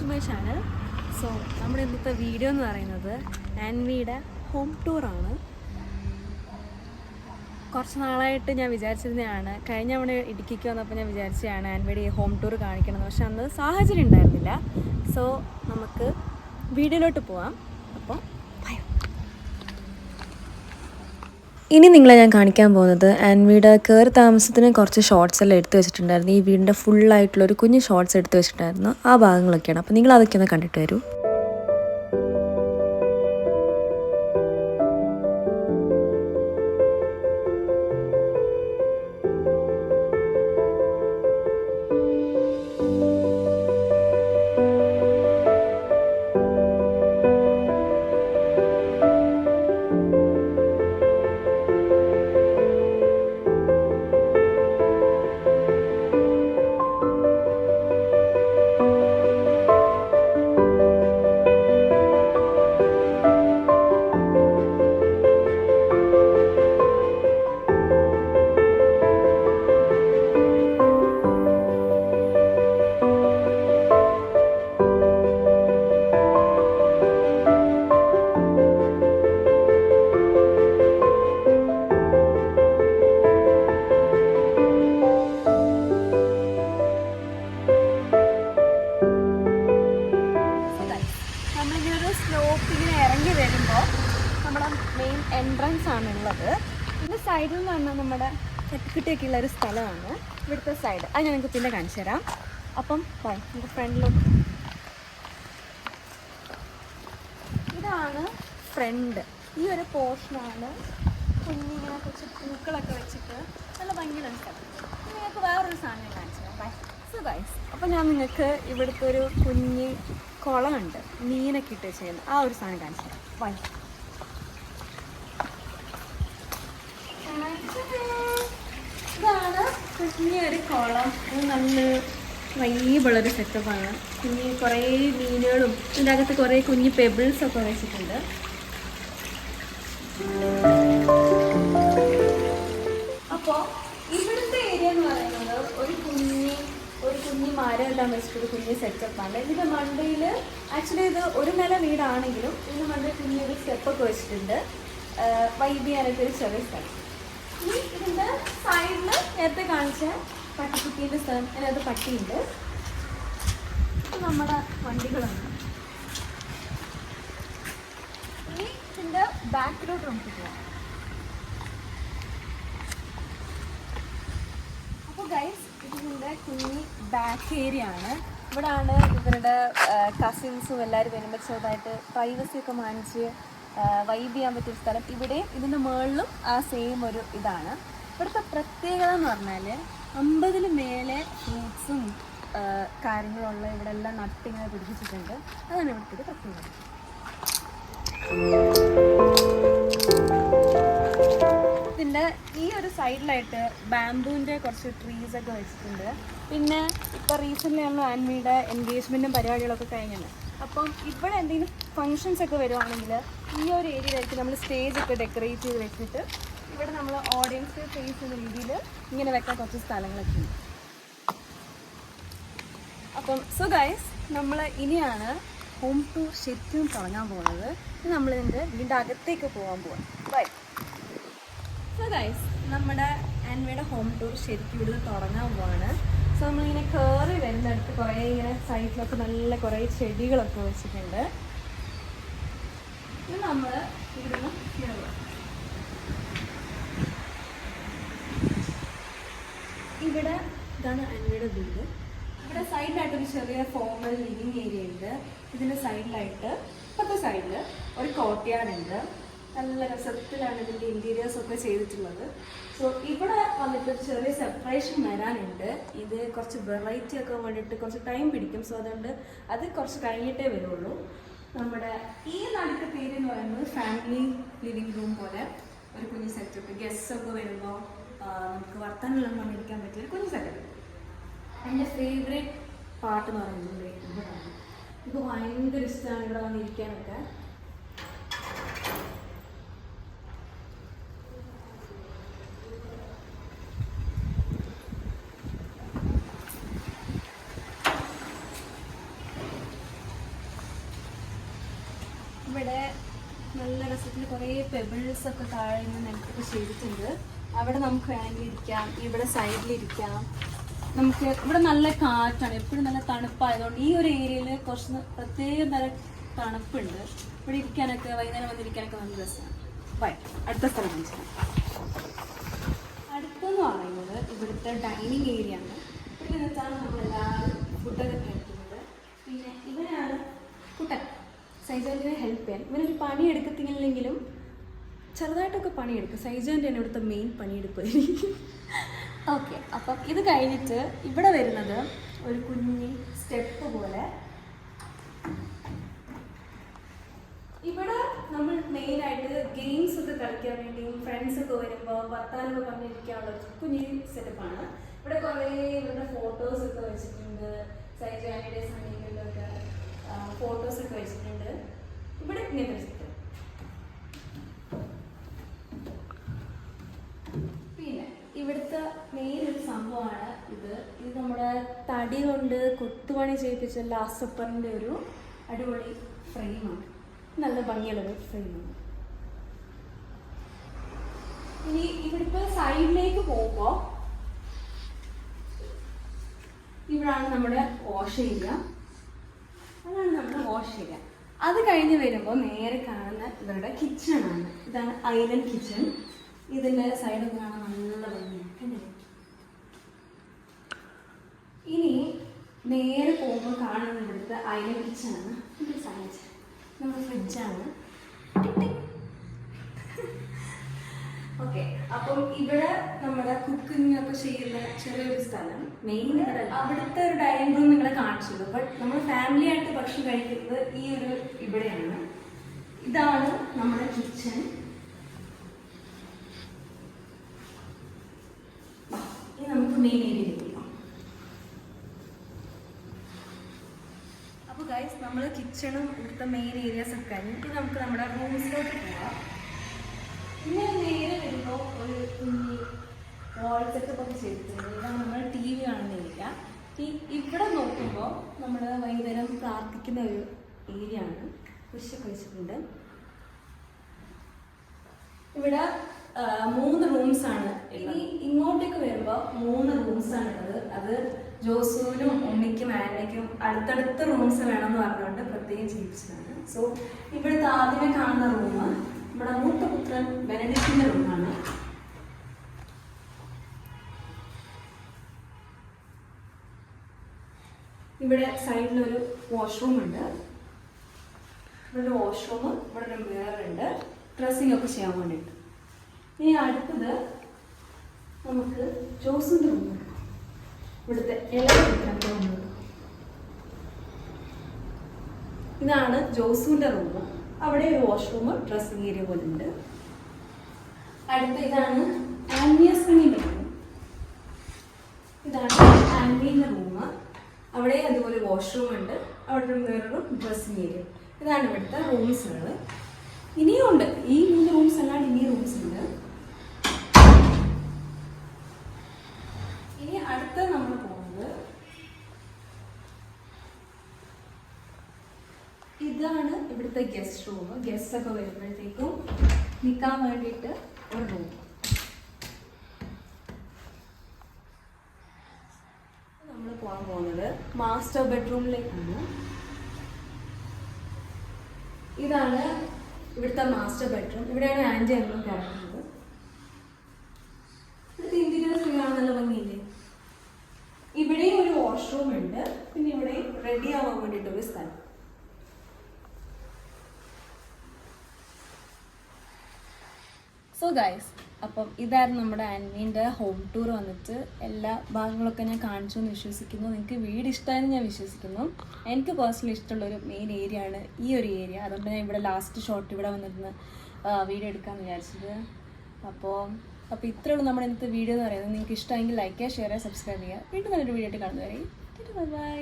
My channel. So നമ്മുടെ ഇന്നത്തെ video എന്ന് പറയുന്നത് ആൻവിയുടെ ഹോം ടൂറാണ്. കുറച്ച് നാളായിട്ട് ഞാൻ വിചാരിച്ചിരുന്നതാണ്, കഴിഞ്ഞ തവണ ഇടുക്കിക്ക് വന്നപ്പോൾ ഞാൻ വിചാരിച്ചതാണ് ആൻവിയുടെ ഈ ഹോം ടൂർ കാണിക്കണമെന്ന്. പക്ഷെ അന്ന് സാഹചര്യം ഉണ്ടായിരുന്നില്ല. സോ നമുക്ക് വീഡിയോയിലോട്ട് പോവാം. അപ്പോൾ ഇനി നിങ്ങളെ ഞാൻ കാണിക്കാൻ പോകുന്നത് ആൻവിയുടെ കയറി താമസത്തിന് കുറച്ച് ഷോർട്സ് എല്ലാം എടുത്ത് വെച്ചിട്ടുണ്ടായിരുന്നു. ഈ വീടിൻ്റെ ഫുള്ളായിട്ടുള്ളൊരു കുഞ്ഞ് ഷോർട്സ് എടുത്ത് വെച്ചിട്ടുണ്ടായിരുന്നു. ആ ഭാഗങ്ങളൊക്കെയാണ്. അപ്പോൾ നിങ്ങൾ അതൊക്കെ ഒന്ന് കണ്ടിട്ട് വരൂ. സ്ലോപ്പിങ്ങനെ ഇറങ്ങി വരുമ്പോൾ നമ്മുടെ മെയിൻ എൻട്രൻസ് ആണുള്ളത്. ഇതിൻ്റെ സൈഡിൽ നിന്ന് പറഞ്ഞാൽ നമ്മുടെ ചട്ടിക്കുട്ടിയൊക്കെ ഉള്ള ഒരു സ്ഥലമാണ് ഇവിടുത്തെ സൈഡ്. അത് ഞാൻ നിങ്ങൾക്ക് പിന്നെ കാണിച്ചു തരാം. അപ്പം നമുക്ക് ഫ്രണ്ടിലോട്ട്, ഇതാണ് ഫ്രണ്ട്. ഈ ഒരു പോർഷനാണ് കുഞ്ഞിങ്ങനെ കുറച്ച് പൂക്കളൊക്കെ വെച്ചിട്ട് നല്ല ഭംഗിയുള്ള സ്ഥലം. നിങ്ങൾക്ക് വേറൊരു സാധനം കാണിച്ചു തരാം. സോ ഗൈസ്, അപ്പം ഞാൻ നിങ്ങൾക്ക് ഇവിടുത്തെ ഒരു കുഞ്ഞ് കുളമുണ്ട്, മീനൊക്കെ ഇട്ട് ചെയ്യുന്നത്, ആ ഒരു സാധനം കാണിച്ചു തരാം. ഇതാണ് കുഞ്ഞൊരു കുളം. അത് നല്ല വൈബുള്ളൊരു സെറ്റപ്പാണ്. കുഞ്ഞ് കുറേ മീനുകളും ഇതിൻ്റെ അകത്ത് കുറേ കുഞ്ഞ് പെബിൾസൊക്കെ വെച്ചിട്ടുണ്ട്. അപ്പോൾ ഇവിടുത്തെ ഏരിയ എന്ന് പറയുന്നത് ഒരു കുഞ്ഞി മരം എല്ലാം വെച്ചിട്ടൊരു കുഞ്ഞ് സെറ്റപ്പാണ്. ഇതിൻ്റെ മണ്ടയിൽ ആക്ച്വലി ഇത് ഒരു നില വീടാണെങ്കിലും ഇതിൻ്റെ മണ്ടയിൽ കുഞ്ഞൊരു സ്റ്റെപ്പൊക്കെ വെച്ചിട്ടുണ്ട്. വൈബ് ചെയ്യാനൊക്കെ ഒരു ചെറിയ സ്ഥലം. ഇനി ഇതിൻ്റെ സൈഡിൽ നേരത്തെ കാണിച്ച പട്ടിക്കുട്ടീൻ്റെ സ്ഥലം, അതിനകത്ത് പട്ടിയുണ്ട്. നമ്മുടെ വണ്ടികളുണ്ട്. ഇനി ഇതിൻ്റെ ബാക്കിലോട്ട് നമുക്ക് പോകാം. അപ്പോൾ ഗൈസ്, ഇതിൻ്റെ കുഞ്ഞി ബാക്ക് ഏരിയ ആണ്. ഇവിടെയാണ് ഇവരുടെ കസിൻസും എല്ലാവരും വരുമ്പോൾ ചെറുതായിട്ട് പ്രൈവസിയൊക്കെ മാനിച്ച് വൈബ് ചെയ്യാൻ പറ്റിയൊരു സ്ഥലം. ഇവിടെ ഇതിൻ്റെ മുകളിലും ആ സെയിം ഒരു ഇതാണ്. ഇവിടുത്തെ പ്രത്യേകത എന്ന് പറഞ്ഞാൽ 50 മേലെ ഫ്രൂട്ട്സും കാര്യങ്ങളുള്ള ഇവിടെ എല്ലാം നട്ടിങ്ങനെ പിടിപ്പിച്ചിട്ടുണ്ട്. അതാണ് ഇവിടുത്തെ ഒരു പ്രത്യേകത. ഇതിൻ്റെ ഈ ഒരു സൈഡിലായിട്ട് ബാംബൂവിൻ്റെ കുറച്ച് ട്രീസൊക്കെ വെച്ചിട്ടുണ്ട്. പിന്നെ ഇപ്പോൾ റീസെൻ്റ്ലി നമ്മൾ ആൻവിയുടെ എൻഗേജ്മെൻറ്റും പരിപാടികളൊക്കെ കഴിഞ്ഞാണ്. അപ്പം ഇവിടെ എന്തെങ്കിലും ഫങ്ഷൻസ് ഒക്കെ വരുവാണെങ്കിൽ ഈ ഒരു ഏരിയയിലായിരിക്കും നമ്മൾ സ്റ്റേജൊക്കെ ഡെക്കറേറ്റ് ചെയ്ത് വെച്ചിട്ട് ഇവിടെ നമ്മൾ ഓഡിയൻസ് ഫേസ് ചെയ്യുന്ന രീതിയിൽ ഇങ്ങനെ വെക്കാൻ കുറച്ച് സ്ഥലങ്ങളൊക്കെ ഉണ്ട്. അപ്പം സോ ഗൈസ്, നമ്മൾ ഇനിയാണ് ഹോം ടൂർ ശരിക്കും തുടങ്ങാൻ പോകുന്നത്. ഇനി നമ്മളിതിൻ്റെ വീടിൻ്റെ അകത്തേക്ക് പോകാൻ പോവാം. ബൈ. സോ ഗൈസ്, നമ്മുടെ ആൻവിയുടെ ഹോം ടൂർ ശരിക്കും ഇവിടുന്ന് തുടങ്ങാൻ പോവാണ്. സോ നമ്മളിങ്ങനെ കയറി വരുന്നിടത്ത് കുറേ ഇങ്ങനെ സൈഡിലൊക്കെ നല്ല കുറേ ചെടികളൊക്കെ വെച്ചിട്ടുണ്ട്. ഇത് നമ്മൾ ഇവിടുന്ന് കയറുക. ഇവിടെ ഇതാണ് ആൻവിയുടെ വീട്. ഇവിടെ സൈഡിലായിട്ടൊരു ചെറിയ ഫോമൽ ലിവിങ് ഏരിയ ഉണ്ട്. ഇതിൻ്റെ സൈഡിലായിട്ട് ഇപ്പോഴത്തെ സൈഡിൽ ഒരു കോർട്ട്യാർഡ് ഉണ്ട്. നല്ല രസത്തിലാണ് ഇതിൻ്റെ ഇൻറ്റീരിയേഴ്സൊക്കെ ചെയ്തിട്ടുള്ളത്. സോ ഇവിടെ വന്നിട്ട് ചെറിയ സെപ്പറേഷൻ വരാനുണ്ട്. ഇത് കുറച്ച് വെറൈറ്റി ഒക്കെ വേണ്ടിയിട്ട് കുറച്ച് ടൈം പിടിക്കും. സോ അതുകൊണ്ട് അത് കുറച്ച് കഴിഞ്ഞിട്ടേ വരുള്ളൂ. നമ്മുടെ ഈ നടുക്ക് പേര് എന്ന് പറയുന്നത് ഫാമിലി ലിവിങ് റൂം പോലെ ഒരു കുഞ്ഞ് സെറ്റപ്പ്. ഗസ്റ്റ്സ് ഒക്കെ വരുമ്പോൾ നമുക്ക് വർത്താനെല്ലാം വന്നിരിക്കാൻ പറ്റിയ ഒരു കുഞ്ഞ് സെറ്റപ്പ്. എൻ്റെ ഫേവറേറ്റ് പാട്ട് എന്ന് പറയുന്നത് ഇവിടെയാണ്. എനിക്ക് ഭയങ്കര ഇഷ്ടമാണ് ഇവിടെ വന്നിരിക്കാനൊക്കെ. ഇവിടെ നല്ല രസത്തിൽ കുറേ പെബിൾസ് ഒക്കെ താഴെ നിന്ന് നിലത്തൊക്കെ ചെയ്തിട്ടുണ്ട്. അവിടെ നമുക്ക് വേണമെങ്കിൽ ഇരിക്കാം, ഇവിടെ സൈഡിലിരിക്കാം. നമുക്ക് ഇവിടെ നല്ല കാറ്റാണ്, എപ്പോഴും നല്ല തണുപ്പായതുകൊണ്ട് ഈ ഒരു ഏരിയയിൽ കുറച്ച് പ്രത്യേക തരം തണുപ്പുണ്ട്. ഇവിടെ ഇരിക്കാനൊക്കെ വൈകുന്നേരം വന്നിരിക്കാനൊക്കെ നല്ല രസമാണ്. ബൈ, അടുത്ത സ്ഥലം മനസ്സിലാക്കാം. അടുത്തെന്ന് പറയുന്നത് ഇവിടുത്തെ ഡൈനിങ് ഏരിയ ആണ്. ഇവിടെ വെച്ചാണ് നമ്മളെല്ലാവരും ഫുഡൊക്കെ കഴിക്കുന്നത്. പിന്നെ ഇവനാണ് കുട്ടൻ, സൈജാൻറ്റിനെ ഹെൽപ്പ് ചെയ്യാൻ. ഇവനൊരു പണി എടുക്കത്തില്ലെങ്കിലും ചെറുതായിട്ടൊക്കെ പണിയെടുക്കും. സൈജാൻ്റെ ആണ് ഇവിടുത്തെ മെയിൻ പണിയെടുപ്പ്. ഓക്കെ, അപ്പം ഇത് കഴിഞ്ഞിട്ട് ഇവിടെ വരുന്നത് ഒരു കുഞ്ഞി സ്റ്റെപ്പ് പോലെ. ഇവിടെ നമ്മൾ മെയിനായിട്ട് ഗെയിംസ് ഒക്കെ കളിക്കാൻ വേണ്ടിയും ഫ്രണ്ട്സൊക്കെ വരുമ്പോൾ വർത്താനൊക്കെ പറഞ്ഞിരിക്കാനുള്ള കുഞ്ഞി സെറ്റപ്പാണ്. ഇവിടെ കുറേ ഇവരുടെ ഫോട്ടോസൊക്കെ വെച്ചിട്ടുണ്ട്. സൈജാനിയുടെ സണ്ണീൻ്റെ ഒക്കെ ഫോട്ടോസൊക്കെ വെച്ചിട്ടുണ്ട്. ഇവിടെ ഇങ്ങനെ വെച്ചിട്ടുണ്ട്. പിന്നെ ഇവിടുത്തെ മെയിൻ ഒരു സംഭവമാണ് ഇത്. ഇത് നമ്മുടെ തടി കൊണ്ട് കൊത്തുപണി ചെയ്യിപ്പിച്ച ലാസ്റ്റ് സപ്പറിൻ്റെ ഒരു അടിപൊളി ഫ്രെയിമാണ്. നല്ല ഭംഗിയുള്ളൊരു ഫ്രെയിമാണ്. ഇനി ഇവിടുത്തെ സൈഡിലേക്ക് പോകുമ്പോൾ ഇവിടാണ് നമ്മുടെ വാഷ് ഏരിയ. അതാണ് നമ്മുടെ വാഷ് ഏരിയ. അത് കഴിഞ്ഞ് വരുമ്പോൾ നേരെ കാണുന്ന ഇവരുടെ കിച്ചണാണ്. ഇതാണ് ഐലൻഡ് കിച്ചൺ. ഇതിൻ്റെ സൈഡൊക്കെ കാണാൻ നല്ല ഭംഗിയാണ്. ഇനി നേരെ പോകുമ്പോൾ കാണുന്ന ഇവിടുത്തെ ഐലൻഡ് കിച്ചണാണ്. ഇത് സൈഡ് നമ്മുടെ ഫ്രിഡ്ജാണ്. ഓക്കെ, അപ്പം ഇവിടെ നമ്മുടെ കുക്കിംഗ് ഒക്കെ ചെയ്യുന്ന ചെറിയൊരു സ്ഥലം. മെയിൻ ഇവിടെ അവിടുത്തെ ഒരു ഡൈനിങ് റൂം നിങ്ങളെ കാണിച്ചത്. ബട്ട് നമ്മൾ ഫാമിലി ആയിട്ട് ഭക്ഷണം കഴിക്കുന്നത് ഈ ഒരു ഇവിടെയാണ്. ഇതാണ് നമ്മുടെ കിച്ചൺ. ഇനി നമുക്ക് മെയിൻ ഏരിയയിലേക്ക് പോകാം. അപ്പോൾ ഗൈസ്, നമ്മൾ കിച്ചണും ഇവിടുത്തെ മെയിൻ ഏരിയാസ് ഒക്കെ കഴിഞ്ഞിട്ട് നമുക്ക് നമ്മുടെ റൂംസിലോട്ട് പോകാം. പിന്നെ നേരെ വരുമ്പോൾ ഒരു കുഞ്ഞി വാൾ സെറ്റപ്പ് ഒക്കെ ചെയ്തിട്ടുണ്ട്. ഇതാണ് നമ്മൾ ടി വി കാണുന്ന ഏരിയ. ഇവിടെ നോക്കുമ്പോൾ നമ്മൾ വൈകുന്നേരം പ്രാർത്ഥിക്കുന്ന ഒരു ഏരിയ ആണ്. കുരിശൊക്കെ വെച്ചിട്ടുണ്ട്. ഇവിടെ 3 റൂംസാണ്. ഇനി ഇങ്ങോട്ടേക്ക് വരുമ്പോൾ 3 റൂംസാണ് ഉള്ളത്. അത് ജോസുവിനും ഉണ്ണിക്കും ആനയ്ക്കും അടുത്തടുത്ത റൂംസ് വേണമെന്ന് പറഞ്ഞുകൊണ്ട് പ്രത്യേകം ചെയ്യിപ്പിച്ചതാണ്. സോ ഇവിടുത്തെ ആദ്യമേ കാണുന്ന റൂം നമ്മുടെ മൂത്ത പുത്രൻ ബെനഡിക്റ്റിന്റെ റൂമാണ്. ഇവിടെ സൈഡിലൊരു വാഷ്റൂം ഉണ്ട്. ഇവിടെ ഒരു വാഷ്റൂം, ഇവിടെ ഒരു മിറർ ഉണ്ട്, ഡ്രസ്സിംഗ് ഒക്കെ ചെയ്യാൻ വേണ്ടിയിട്ട്. ഇനി അടുത്തത് നമുക്ക് ജോസിന്റെ റൂം. ഇവിടുത്തെ ഇലക്ട്രിക് റൂം. ഇതാണ് ജോസുവിന്റെ റൂം. അവിടെ ഒരു വാഷ്റൂം, ഡ്രസ്സിംഗ് ഏരിയ പോലെ ഉണ്ട്. അടുത്ത ഇതാണ് ആൻവിയുടെ റൂം. ഇതാണ് ആൻവിയുടെ റൂം. അവിടെ അതുപോലെ വാഷ്റൂം ഉണ്ട്, അവിടെ ഒരു മിററും ഡ്രസ്സിംഗ് ഏരിയ. ഇതാണ് ഇവിടുത്തെ റൂംസുകൾ. ഇനിയും ഉണ്ട്, ഈ 3 റൂംസ് അല്ലാണ്ട് ഇനിയും റൂംസ് ഉണ്ട്. ഇനി അടുത്ത നമ്മൾ പോകുന്നത് ഇതാണ് ഇവിടുത്തെ ഗസ്റ്റ് റൂം. ഗസ്റ്റ് ഒക്കെ വരുമ്പോഴത്തേക്കും നിൽക്കാൻ വേണ്ടിയിട്ട് ഒരു റൂം. നമ്മൾ പോകാൻ പോകുന്നത് മാസ്റ്റർ ബെഡ്റൂമിലേക്കാണ്. ഇതാണ് ഇവിടുത്തെ മാസ്റ്റർ ബെഡ്റൂം. ഇവിടെയാണ് ആൻറ്റി ഞങ്ങളും കിടക്കുന്നത്. ഇവിടുത്തെ ഇന്റീരിയേഴ്സ് കാണാൻ നല്ല ഭംഗിയില്ലേ. ഇവിടെയും ഒരു വാഷ്റൂം ഉണ്ട്. പിന്നെ ഇവിടെ റെഡി ആവാൻ വേണ്ടിയിട്ടൊരു സ്ഥലം. സോ ഗൈസ്, അപ്പം ഇതായിരുന്നു നമ്മുടെ ആൻവീൻ്റെ ഹോം ടൂർ. വന്നിട്ട് എല്ലാ ഭാഗങ്ങളൊക്കെ ഞാൻ കാണിച്ചു എന്ന് വിശ്വസിക്കുന്നു. നിങ്ങൾക്ക് വീട് ഇഷ്ടമായെന്ന് ഞാൻ വിശ്വസിക്കുന്നു. എനിക്ക് പേഴ്സണലി ഇഷ്ടമുള്ളൊരു മെയിൻ ഏരിയ ആണ് ഈ ഒരു ഏരിയ. അതുകൊണ്ട് ഞാൻ ഇവിടെ ലാസ്റ്റ് ഷോട്ട് ഇവിടെ വന്നിരുന്ന് വീഡിയോ എടുക്കാമെന്ന് വിചാരിച്ചത്. അപ്പോൾ ഇത്രയേ ഉള്ളൂ നമ്മുടെ ഇന്നത്തെ വീഡിയോ എന്ന് പറയുന്നത്. നിങ്ങൾക്ക് ഇഷ്ടമെങ്കിൽ ലൈക്ക് ചെയ്യുക, ഷെയർ ചെയ്യുക, സബ്സ്ക്രൈബ് ചെയ്യുക. വീണ്ടും നല്ലൊരു വീഡിയോ ആയിട്ട് കാണുന്നവരെ ബൈ.